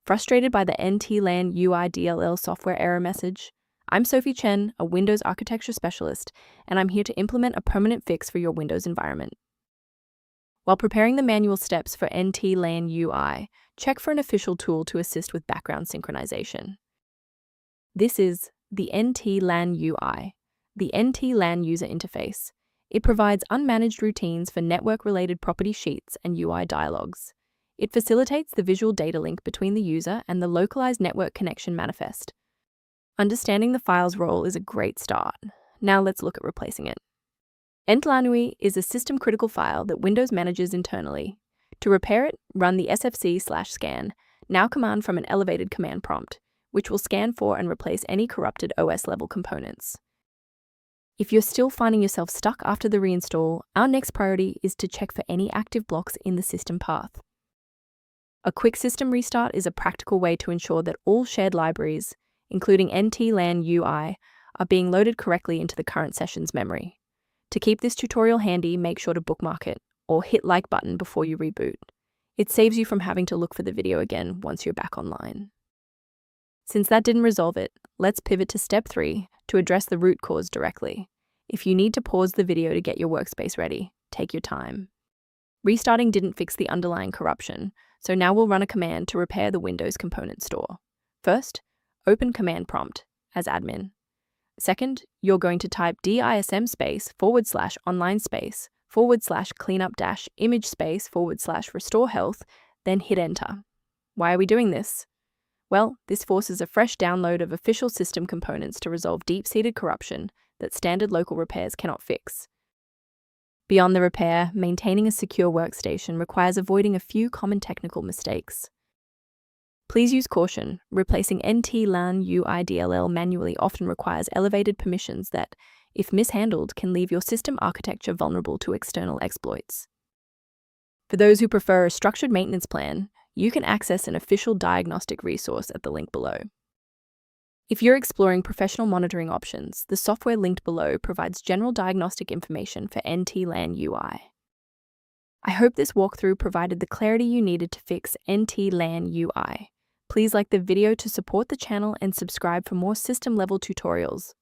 Frustrated by the NT LAN UI DLL software error message? I'm Sophie Chen, a Windows architecture specialist, and I'm here to implement a permanent fix for your Windows environment. While preparing the manual steps for NT LAN UI, check for an official tool to assist with background synchronization. This is the NT LAN UI, the NT LAN User Interface. It provides unmanaged routines for network-related property sheets and UI dialogs. It facilitates the visual data link between the user and the localized network connection manifest. Understanding the file's role is a great start. Now let's look at replacing it. Ntlanui is a system-critical file that Windows manages internally. To repair it, run the SFC Scan now command from an elevated command prompt, which will scan for and replace any corrupted OS-level components. If you're still finding yourself stuck after the reinstall, our next priority is to check for any active blocks in the system path. A quick system restart is a practical way to ensure that all shared libraries, including NT LAN UI, are being loaded correctly into the current session's memory. To keep this tutorial handy, make sure to bookmark it or hit like button before you reboot. It saves you from having to look for the video again once you're back online. Since that didn't resolve it, let's pivot to step 3 to address the root cause directly. If you need to pause the video to get your workspace ready, take your time. Restarting didn't fix the underlying corruption, so now we'll run a command to repair the Windows component store. First, open command prompt as admin. Second, you're going to type DISM /online /cleanup image /restore health, then hit enter. Why are we doing this? Well, this forces a fresh download of official system components to resolve deep-seated corruption that standard local repairs cannot fix. Beyond the repair, maintaining a secure workstation requires avoiding a few common technical mistakes. Please use caution. Replacing NT LAN UI DLL manually often requires elevated permissions that, if mishandled, can leave your system architecture vulnerable to external exploits. For those who prefer a structured maintenance plan, you can access an official diagnostic resource at the link below. If you're exploring professional monitoring options, the software linked below provides general diagnostic information for NT LAN UI. I hope this walkthrough provided the clarity you needed to fix NT LAN UI. Please like the video to support the channel and subscribe for more system-level tutorials.